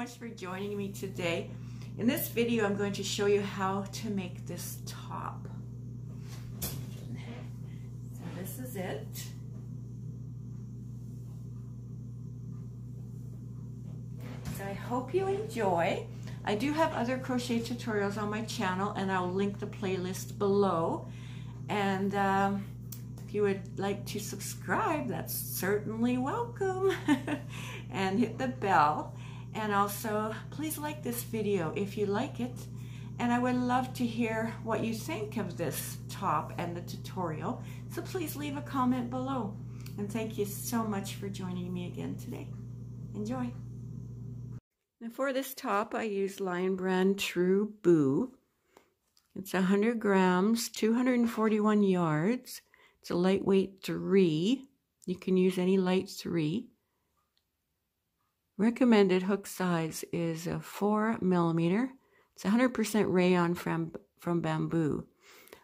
much for joining me today. In this video, I'm going to show you how to make this top. So this is it. So I hope you enjoy. I do have other crochet tutorials on my channel, and I'll link the playlist below. And if you would like to subscribe, that's certainly welcome. And hit the bell. And also, please like this video if you like it. And I would love to hear what you think of this top and the tutorial. So please leave a comment below. And thank you so much for joining me again today. Enjoy. Now for this top, I use Lion Brand Truboo. It's 100 grams, 241 yards. It's a lightweight 3. You can use any light 3. Recommended hook size is a 4 millimeter. It's 100% rayon from bamboo.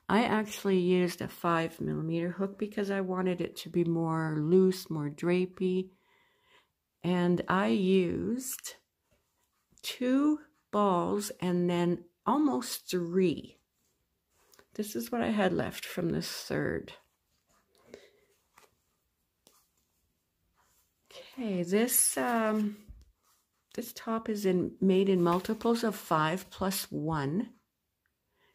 I actually used a 5 millimeter hook because I wanted it to be more loose, more drapey. And I used 2 balls and then almost 3. This is what I had left from this third. Okay, this top is made in multiples of 5 plus 1.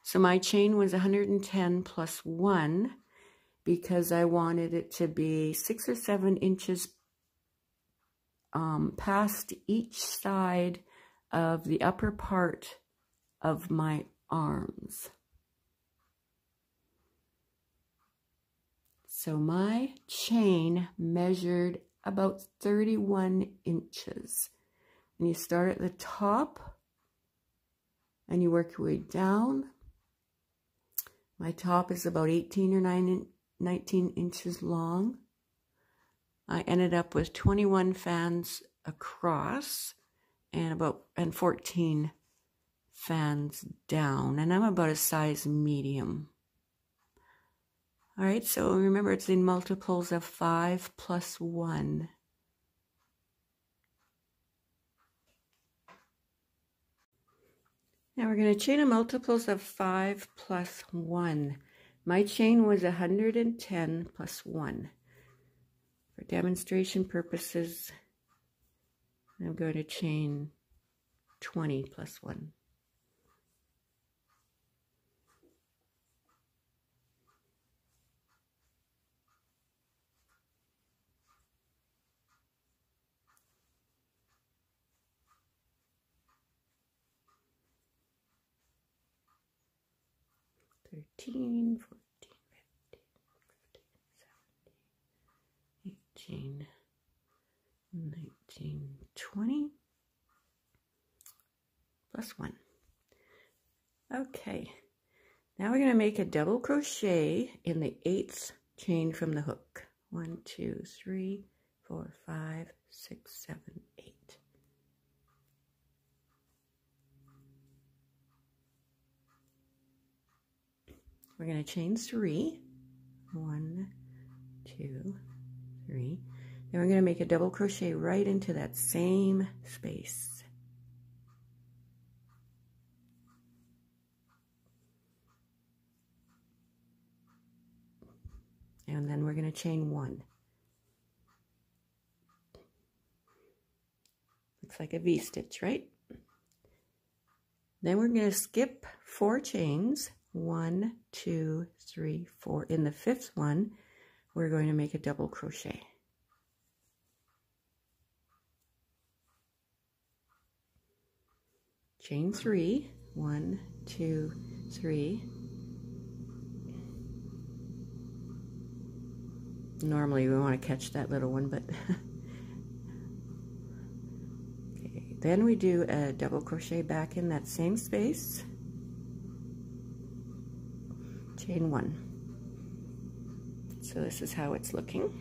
So my chain was 110 plus 1 because I wanted it to be 6 or 7 inches past each side of the upper part of my arms. So my chain measured about 31 inches. And you start at the top and you work your way down. My top is about 18 or 19 inches long. I ended up with 21 fans across and 14 fans down, and I'm about a size medium. All right, so remember it's in multiples of 5 plus 1. Now we're going to chain a multiples of 5 plus 1. My chain was 110 plus 1. For demonstration purposes, I'm going to chain 20 plus 1. $13, $14, $15, $17, $18, $19, $20 plus 1. Okay, now we're going to make a double crochet in the 8th chain from the hook. 1, 2, 3, 4, 5, 6, 7, 8. We're going to chain 3. 1, 2, 3. Then we're going to make a double crochet right into that same space. And then we're going to chain 1. Looks like a V-stitch, right? Then we're going to skip 4 chains. 1, 2, 3, 4. In the 5th one, we're going to make a double crochet. Chain 3. 1, 2, 3. Normally we want to catch that little one, but okay. Then we do a double crochet back in that same space. Chain 1. So this is how it's looking.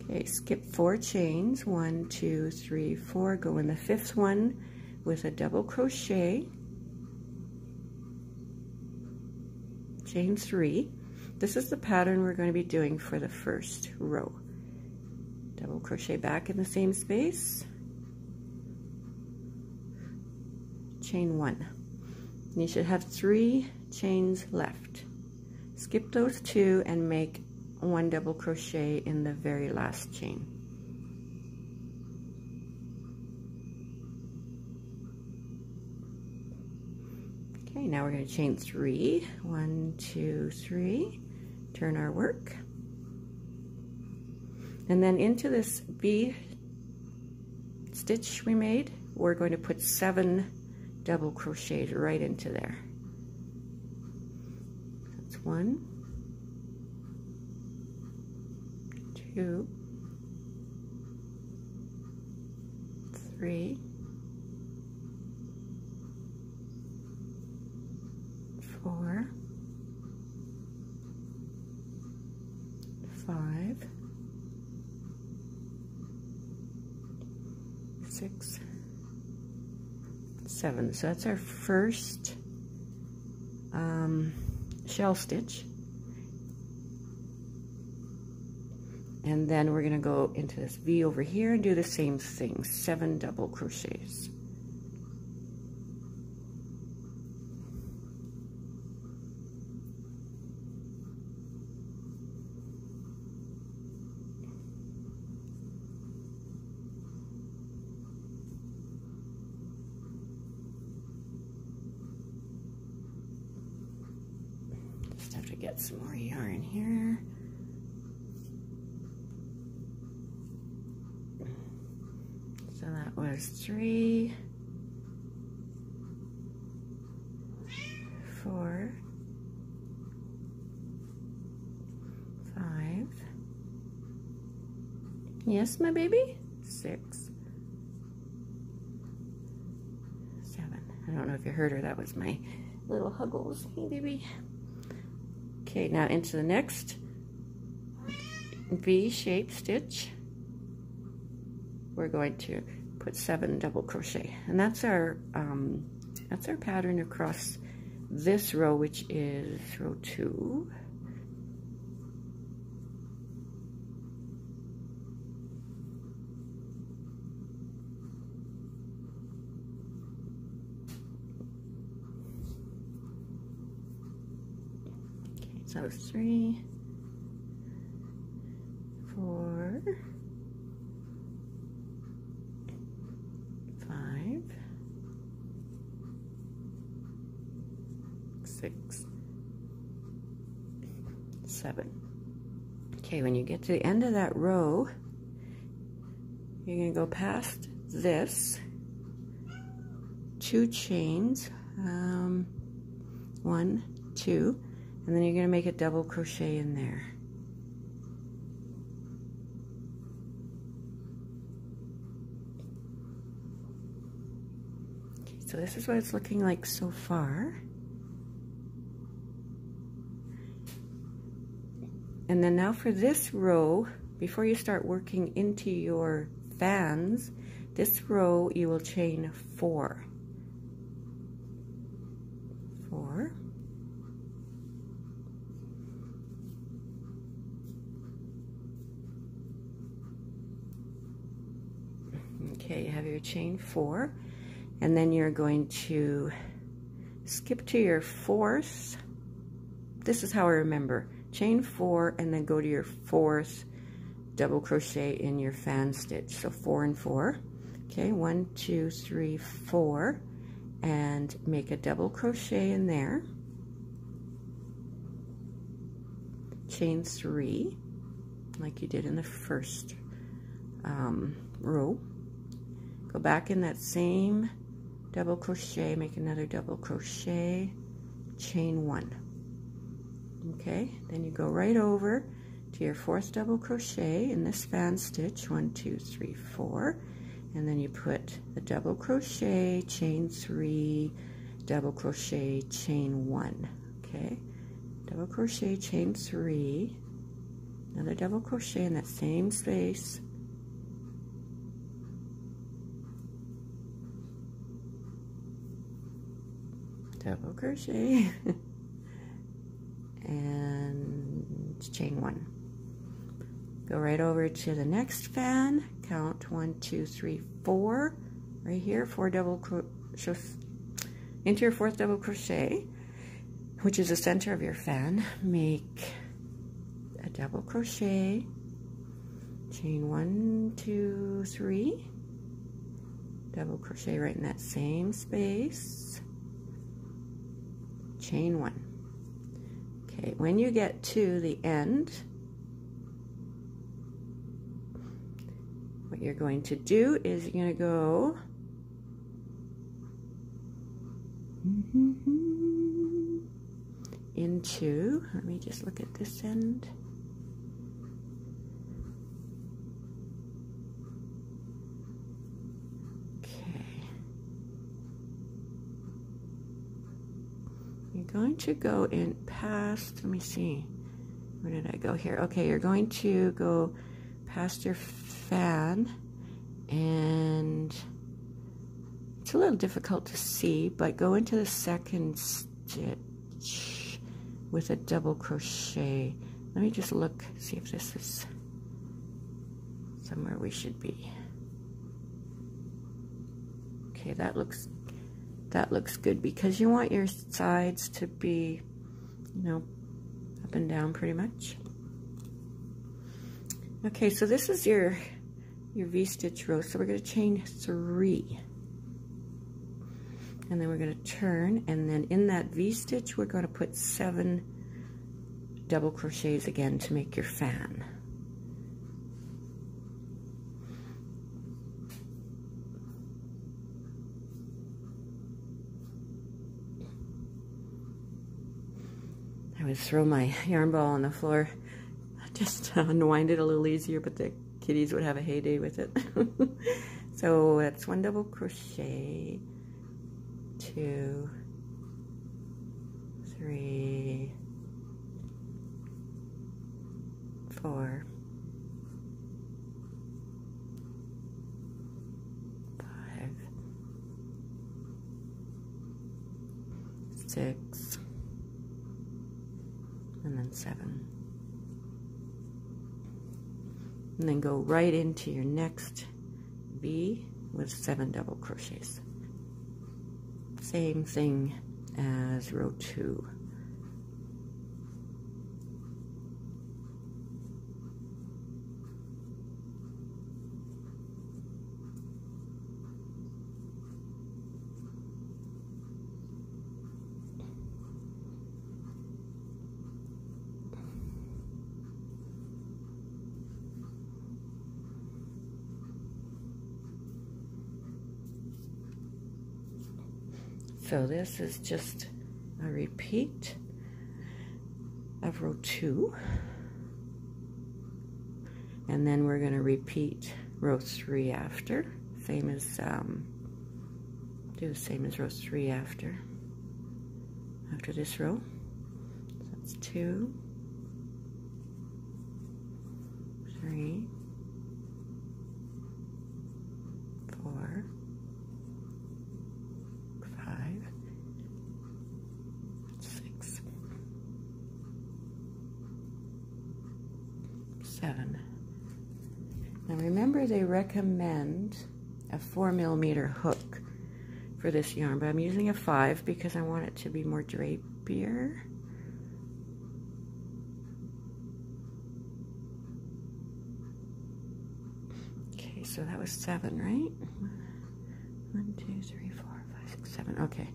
Okay, skip 4 chains. 1, 2, 3, 4. Go in the 5th one with a double crochet. Chain 3. This is the pattern we're going to be doing for the first row. Double crochet back in the same space. chain 1. And you should have 3 chains left. Skip those 2 and make 1 double crochet in the very last chain. Okay, now we're going to chain 3. 1, 2, 3. Turn our work. And then into this V stitch we made, we're going to put 7 double crochets right into there. That's 1, 2, 3, 4, 5, 6, 7. So that's our first shell stitch. And then we're going to go into this V over here and do the same thing, 7 double crochets. Just have to get some more yarn here. So that was 3, 4, 5. Yes, my baby? 6, 7. I don't know if you heard her. That was my little huggles. Hey, baby. Okay, now into the next V-shaped stitch. We're going to put 7 double crochet, and that's our pattern across this row, which is row 2. Okay, so 3, 4, 5, 6, 7. Okay, when you get to the end of that row, you're going to go past this, 2 chains, 1, 2, and then you're going to make a double crochet in there. So this is what it's looking like so far. And then now for this row, before you start working into your fans, this row you will chain 4. 4. Okay, you have your chain 4. And then you're going to skip to your 4th. This is how I remember. Chain 4 and then go to your 4th double crochet in your fan stitch. So 4 and 4. Okay, 1, 2, 3, 4. And make a double crochet in there. Chain 3, like you did in the first row. Go back in that same double crochet, make another double crochet, chain 1. Okay, then you go right over to your 4th double crochet in this fan stitch, 1, 2, 3, 4, and then you put the double crochet, chain 3, double crochet, chain 1. Okay, double crochet, chain 3, another double crochet in that same space, double crochet and chain 1. Go right over to the next fan, count 1, 2, 3, 4 right here, 4 double crochet, into your 4th double crochet, which is the center of your fan. Make a double crochet, chain 1, 2, 3, double crochet right in that same space, chain 1. Okay, when you get to the end, what you're going to do is you're going to go into, let me just look at this end. Okay. You're going to go in past, let me see, where did I go here? Okay, you're going to go past your fan, and it's a little difficult to see, but go into the 2nd stitch with a double crochet. Let me just look, see if this is somewhere we should be. Okay, that looks good, because you want your sides to be, you know, up and down pretty much. Okay, so this is your V-stitch row, so we're going to chain 3. And then we're going to turn, and then in that V-stitch we're going to put 7 double crochets again to make your fan. I would throw my yarn ball on the floor just to unwind it a little easier, but the kitties would have a heyday with it. So that's 1 double crochet, 2, 3, 4, 5, 6, and then 7. And then go right into your next V with 7 double crochets. Same thing as row 2. So this is just a repeat of row 2, and then we're going to repeat row 3 after, same as do the same as row 3 after this row. So that's 2, 3, 4, 6, 7. Now remember, they recommend a 4mm hook for this yarn, but I'm using a 5 because I want it to be more drapier. Okay, so that was 7, right? 1, 2, 3, 4, 5, 6, 7. Okay.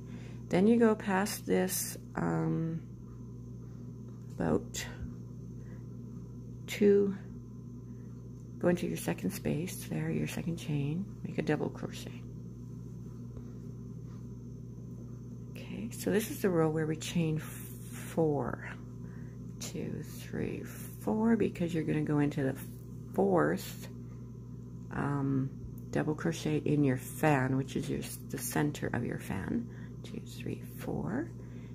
Then you go past this about 2, go into your 2nd space, there, your 2nd chain, make a double crochet. Okay, so this is the row where we chain 4, 2, 3, 4, because you're going to go into the 4th double crochet in your fan, which is the center of your fan. 2, 3, 4.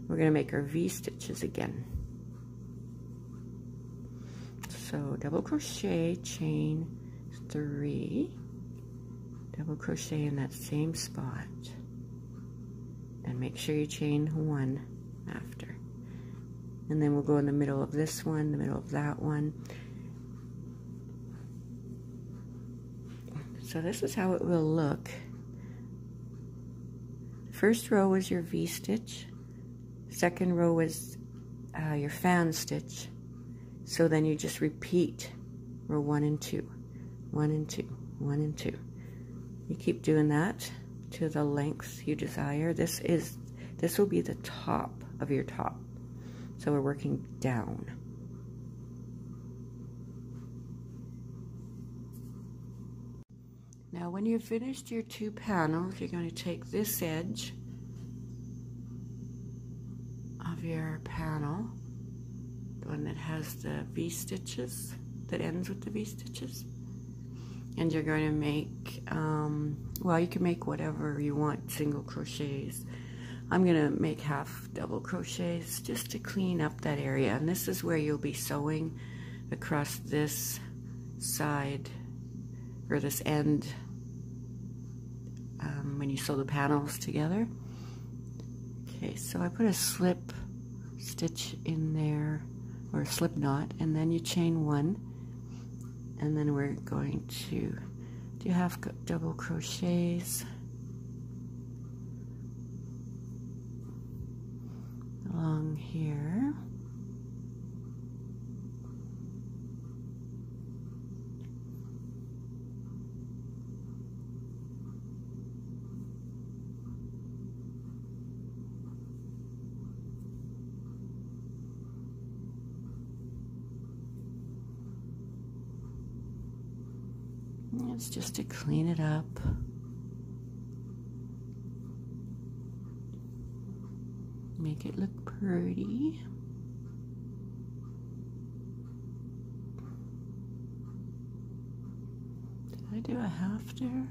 We're going to make our V stitches again. So double crochet, chain 3, double crochet in that same spot, and make sure you chain 1 after. And then we'll go in the middle of this one, the middle of that one. So this is how it will look First row was your V-stitch. Second row was your fan stitch. So then you just repeat row 1 and 2, 1 and 2, 1 and 2. You keep doing that to the length you desire. This will be the top of your top. So we're working down. Now when you've finished your 2 panels, you're going to take this edge of your panel, the one that has the V-stitches, that ends with the V-stitches, and you're going to make, well, you can make whatever you want, single crochets. I'm going to make half double crochets just to clean up that area, and this is where you'll be sewing across this side, or this end, when you sew the panels together. Okay, so I put a slip stitch in there, or a slip knot, and then you chain 1, and then we're going to do half double crochets along here. It's just to clean it up. Make it look pretty. Did I do a half there?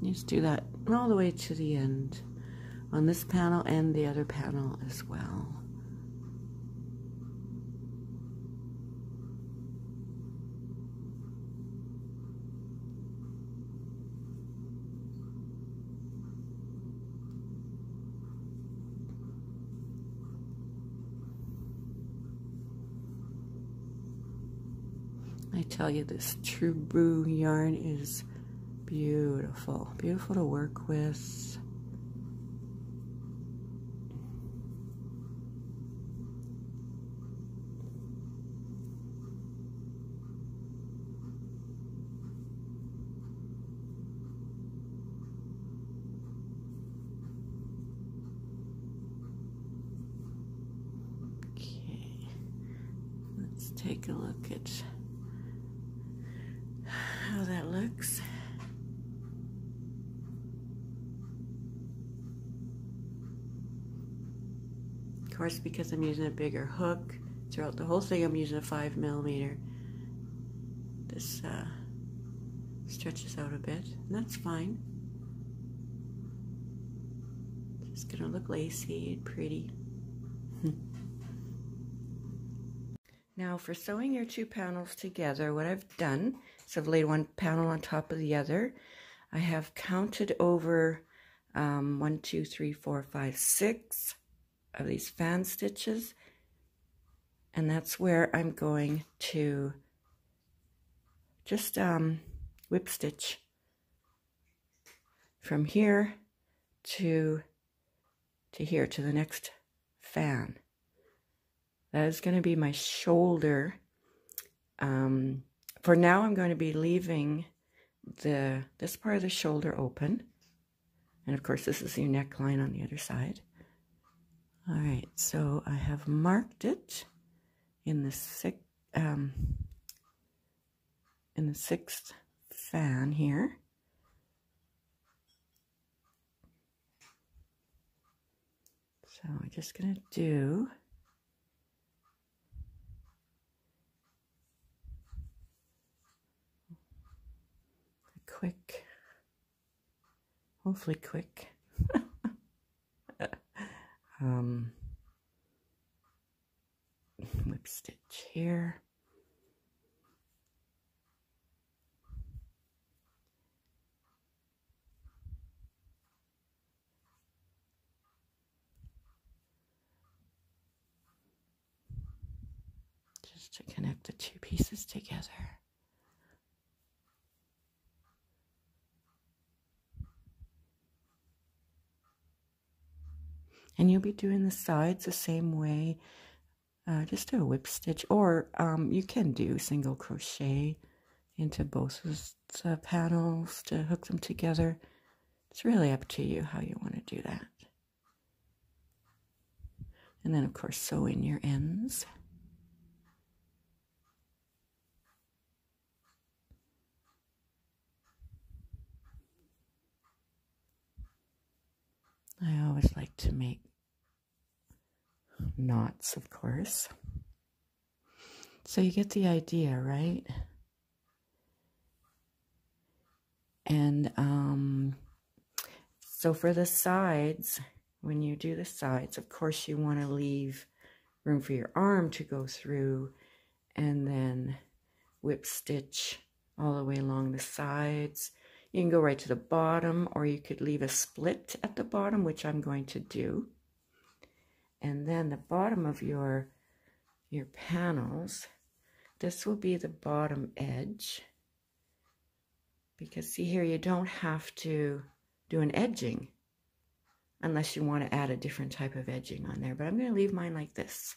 Just do that all the way to the end on this panel and the other panel as well. I tell you, this Truboo yarn is beautiful, beautiful to work with. Okay, let's take a look at how that looks. Of course, because I'm using a bigger hook throughout the whole thing, I'm using a 5mm. This stretches out a bit, and that's fine. It's gonna look lacy and pretty. Now for sewing your 2 panels together, what I've done is I've laid one panel on top of the other. I have counted over 1, 2, 3, 4, 5, 6 of these fan stitches, and that's where I'm going to just whip stitch from here to here, to the next fan. That is going to be my shoulder. For now, I'm going to be leaving this part of the shoulder open. And of course, this is your neckline on the other side. All right, so I have marked it in the 6th fan here. So I'm just going to do quick, hopefully quick, whip stitch here. just to connect the two pieces together. And you'll be doing the sides the same way. Just do a whip stitch, or you can do single crochet into both the panels to hook them together. It's really up to you how you want to do that. And then, of course, sew in your ends. I always like to make knots, of course. So you get the idea, right? And so for the sides, when you do the sides, of course you want to leave room for your arm to go through, and then whip stitch all the way along the sides. You can go right to the bottom, or you could leave a split at the bottom, which I'm going to do. And then the bottom of your panels, this will be the bottom edge. Because see here, you don't have to do an edging unless you want to add a different type of edging on there. But I'm going to leave mine like this.